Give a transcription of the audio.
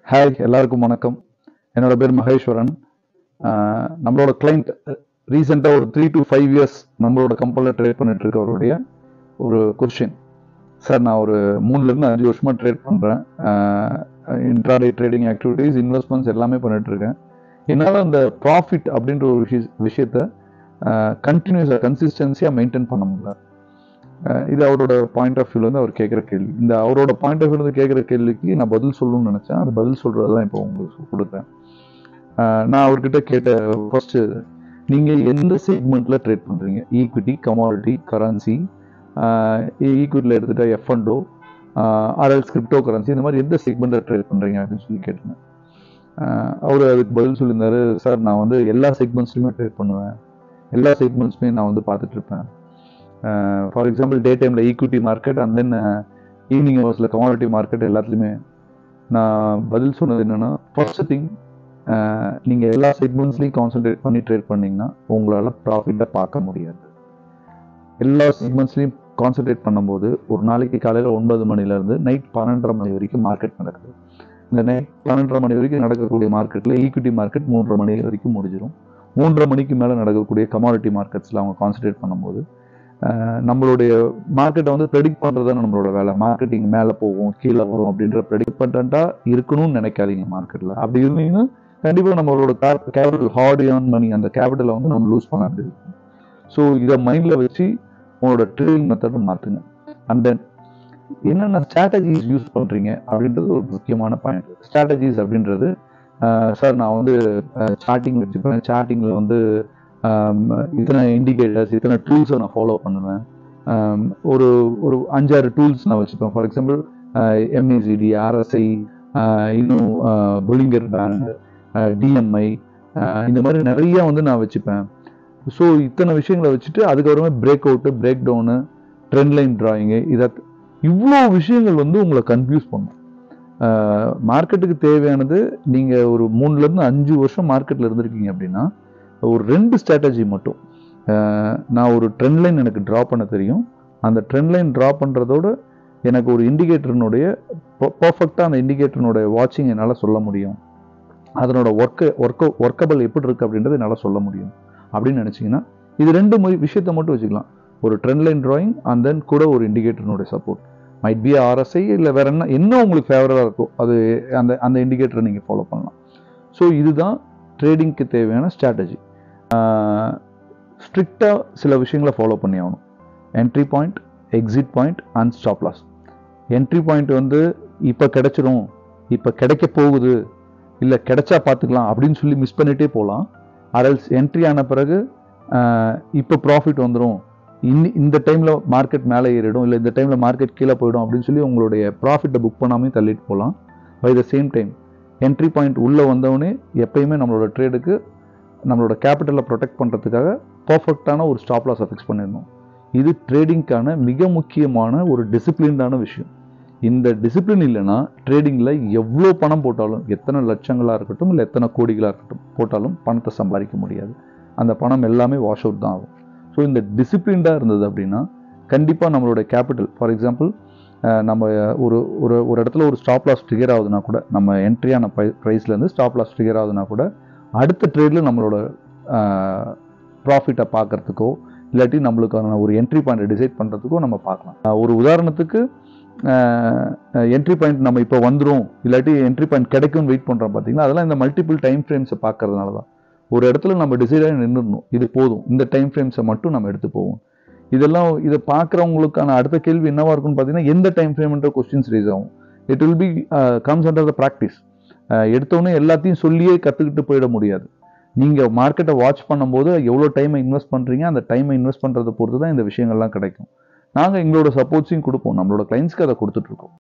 Hi, எல்லாருக்கும் வணக்கம். என்னோட பேர் மகேஸ்வரன். நம்மளோட கிளைண்ட் ரீசெண்டாக ஒரு 3 to 5 இயர்ஸ் நம்மளோட கம்பெனியில் ட்ரேட் பண்ணிட்டு இருக்கவருடைய ஒரு கொஸ்டின். சார், நான் ஒரு 3லேருந்து 5 வருஷமாக ட்ரேட் பண்ணுறேன். இன்ட்ராடே ட்ரேடிங் ஆக்டிவிட்டீஸ், இன்வெஸ்ட்மெண்ட்ஸ் எல்லாமே பண்ணிட்டு இருக்கேன். என்னால் அந்த ப்ராஃபிட் அப்படின்ற ஒரு விஷயத்தை கண்டினியூஸாக கன்சிஸ்டன்சியாக மெயின்டைன் பண்ண முடியல. இது அவரோட பாயிண்ட் ஆஃப் வியூலேருந்து அவர் கேட்குற கேள்வி. இந்த அவரோட பாயிண்ட் ஆஃப் வியூலேருந்து கேட்குற கேள்விக்கு நான் பதில் சொல்லணும்னு நினச்சேன். அது பதில் சொல்கிறது தான் இப்போ உங்களுக்கு கொடுத்தேன். நான் அவர்கிட்ட கேட்ட ஃபர்ஸ்ட்டு, நீங்கள் எந்த செக்மெண்ட்டில் ட்ரேட் பண்ணுறீங்க? ஈக்விட்டி, கமாடிட்டி, கரன்சி, ஈக்விட்டியில் எடுத்துகிட்டா F&O, ஆர்எல்ஸ் கிரிப்டோ கரன்சி, இந்த மாதிரி எந்த செக்மெண்ட்டில் ட்ரேட் பண்ணுறீங்க அப்படின்னு சொல்லி கேட்டேன். அவர் அதுக்கு பதில் சொல்லியிருந்தாரு, சார் நான் வந்து எல்லா செக்மெண்ட்ஸ்லையுமே ட்ரேட் பண்ணுவேன், எல்லா செக்மெண்ட்ஸுமே நான் வந்து பார்த்துட்ருப்பேன். ஃபார் எக்ஸாம்பிள், டே டைமில் equity market and then evening ஹவர்ஸில் கமாடிட்டி மார்க்கெட் எல்லாத்துலேயுமே. நான் பதில் சொன்னது என்னென்னா, ஃபர்ஸ்ட் திங், நீங்கள் எல்லா செக்மெண்ட்ஸ்லையும் கான்சன்ட்ரேட் பண்ணி ட்ரேட் பண்ணிங்கன்னா உங்களால் ப்ராஃபிட்டை பார்க்க முடியாது. எல்லா செக்மெண்ட்ஸ்லையும் கான்சன்ட்ரேட் பண்ணும்போது ஒரு நாளைக்கு காலையில் 9 மணிலேருந்து நைட் 12:30 மணி வரைக்கும் மார்க்கெட் நடக்குது. இந்த நைட் 12:30 மணி வரைக்கும் நடக்கக்கூடிய மார்க்கெட்டில் ஈக்விட்டி மார்க்கெட் 3:30 மணி வரைக்கும் முடிஞ்சிடும். 3:30 மணிக்கு மேலே நடக்கக்கூடிய கமாடிட்டி மார்க்கெட்ஸில் அவங்க கான்சன்ட்ரேட் பண்ணும்போது நம்மளுடைய மார்க்கெட்டை வந்து ப்ரெடிக்ட் பண்ணுறது தான் நம்மளோட வேலை. மார்க்கெட்டிங் மேலே போகும், கீழே வரும் அப்படின்ற ப்ரெடிக்டண்ட்டாக இருக்கணும்னு நினைக்காதீங்க மார்க்கெட்டில். அப்படி இருந்தீங்கன்னா கண்டிப்பாக நம்மளோட கேபிட்டல், ஹார்ட் ஏர்ன் மணி, அந்த கேபிட்டலை வந்து நம்ம லூஸ் பண்ண முடியாது. ஸோ இதை மைண்டில் வச்சு உங்களோட ட்ரேடிங் மெத்தடை மாற்றுங்க. அண்ட் தென் என்னென்ன ஸ்ட்ராட்டஜிஸ் யூஸ் பண்ணுறீங்க அப்படின்றது ஒரு முக்கியமான பாயிண்ட். ஸ்ட்ராட்டஜிஸ் அப்படின்றது, சார் நான் வந்து சார்ட்டிங் வச்சுப்பேன், சார்ட்டிங்கில் வந்து இத்தனை இண்டிகேட்டர்ஸ், இத்தனை டூல்ஸை நான் ஃபாலோ பண்ணுவேன், ஒரு ஒரு 5-6 டூல்ஸ் நான் வச்சுப்பேன். ஃபார் எக்ஸாம்பிள், MACD, RSI, இன்னும் பொலிங்கர் பேண்ட், DMI, இந்த மாதிரி நிறைய வந்து நான் வச்சுப்பேன். ஸோ இத்தனை விஷயங்களை வச்சுட்டு அதுக்கப்புறமே break out, break down, trend line drawing, இவ்வளோ விஷயங்கள் வந்து உங்களை கன்ஃபியூஸ் பண்ணும். மார்க்கெட்டுக்கு தேவையானது, நீங்கள் ஒரு 3லேருந்து 5 வருஷம் மார்க்கெட்டில் இருந்திருக்கீங்க அப்படின்னா ஒரு 2 ஸ்ட்ராட்டஜி மட்டும். நான் ஒரு ட்ரெண்ட் லைன் எனக்கு ட்ரா பண்ண தெரியும். அந்த ட்ரெண்ட் லைன் ட்ரா பண்ணுறதோடு எனக்கு ஒரு இண்டிகேட்டர்னுடைய பர்ஃபெக்டாக அந்த இண்டிகேட்டர்னுடைய வாட்சிங் என்னால் சொல்ல முடியும். அதனோட ஒர்க்கபிள் எப்படி இருக்குது அப்படின்றது என்னால் சொல்ல முடியும் அப்படின்னு நினச்சிங்கன்னா இது 2 விஷயத்தை மட்டும் வச்சுக்கலாம். ஒரு trend line drawing and then கூட ஒரு இண்டிகேட்டர்னுடைய சப்போர்ட். மைட் பி RSI, இல்லை வேற என்ன உங்களுக்கு ஃபேவரட்டாக இருக்கோ அது அந்த இண்டிகேட்டரை நீங்கள் ஃபாலோ பண்ணலாம். ஸோ இதுதான் ட்ரேடிங்க்கு தேவையான ஸ்ட்ராட்டஜி. ஸ்ட்ரிக்டாக சில விஷயங்களை ஃபாலோ பண்ணி ஆகணும். Entry point, exit point and stop loss. Entry point வந்து இப்போ கிடைச்சிரும், இப்போ கிடைக்க போகுது, இல்லை கிடைச்சா பார்த்துக்கலாம் அப்படின்னு சொல்லி மிஸ் பண்ணிகிட்டே போகலாம். அரல்ஸ் என்ட்ரி ஆன பிறகு இப்போ ப்ராஃபிட் வந்துடும், இந்த டைமில் மார்க்கெட் மேலே ஏறிடும், இல்லை இந்த டைமில் மார்க்கெட் கீழே போயிடும் அப்படின்னு சொல்லி உங்களுடைய ப்ராஃபிட்டை புக் பண்ணாமே தள்ளிட்டு போகலாம். By the same time entry point உள்ளே வந்தவொடனே எப்பயுமே நம்மளோட ட்ரேடுக்கு நம்மளோட கேபிட்டலை ப்ரொடெக்ட் பண்ணுறதுக்காக பர்ஃபெக்டான ஒரு ஸ்டாப் லாஸை ஃபிக்ஸ் பண்ணிடணும். இது ட்ரேடிங்க்கான மிக முக்கியமான ஒரு டிசிப்ளின்டான விஷயம். இந்த டிசிப்ளின் இல்லைன்னா ட்ரேடிங்கில் எவ்வளோ பணம் போட்டாலும், எத்தனை லட்சங்களாக இருக்கட்டும் இல்லை எத்தனை கோடிகளாக இருக்கட்டும் போட்டாலும் பணத்தை சம்பாதிக்க முடியாது. அந்த பணம் எல்லாமே வாஷ் அவுட் தான் ஆகும். ஸோ இந்த டிசிப்ளின்டாக இருந்தது அப்படின்னா கண்டிப்பாக நம்மளோட கேபிட்டல், ஃபார் எக்ஸாம்பிள், நம்ம ஒரு ஒரு ஒரு இடத்துல ஒரு ஸ்டாப் லாஸ் ட்ரிகர் ஆகுதுன்னா கூட, நம்ம என்ட்ரியான ப்ரைஸ்லேருந்து ஸ்டாப் லாஸ் ட்ரிகர் ஆகுதுன்னா கூட அடுத்த ட்ரேடில் நம்மளோட ப்ராஃபிட்டை பார்க்குறதுக்கோ இல்லாட்டி நம்மளுக்கான ஒரு என்ட்ரி பாயிண்ட்டை டிசைட் பண்ணுறதுக்கோ நம்ம பார்க்கலாம். ஒரு உதாரணத்துக்கு, என்ட்ரி பாயிண்ட் நம்ம இப்போ வந்துடும் இல்லாட்டி என்ட்ரி பாயிண்ட் கிடைக்கும்னு வெயிட் பண்ணுறோம் பார்த்தீங்கன்னா, அதெல்லாம் இந்த மல்டிபிள் டைம் ஃப்ரேம்ஸை பார்க்கறதுனால தான். ஒரு இடத்துல நம்ம டிசைடாக நின்றுடணும், இது போதும், இந்த டைம் ஃப்ரேம்ஸை மட்டும் நம்ம எடுத்து போவோம். இதை பார்க்குறவங்களுக்கான அடுத்த கேள்வி என்னவா இருக்குன்னு பார்த்தீங்கன்னா, எந்த டைம் ஃப்ரேம்ன்ற கொஸ்டின்ஸ் ரேஸ் ஆகும். It will be comes under the practice. எடுத்தோடனே எல்லாத்தையும் சொல்லியே கற்றுக்கிட்டு போயிட முடியாது. நீங்கள் மார்க்கெட்டை வாட்ச் பண்ணும்போது எவ்வளோ டைமை இன்வெஸ்ட் பண்ணுறீங்க, அந்த டைமை இன்வெஸ்ட் பண்ணுறதை பொறுத்து தான் இந்த விஷயங்கள்லாம் கிடைக்கும். நாங்கள் எங்களோட சப்போர்ட்ஸையும் கொடுப்போம், நம்மளோட கிளைண்ட்ஸ்க்கு அதை கொடுத்துட்ருக்கோம்.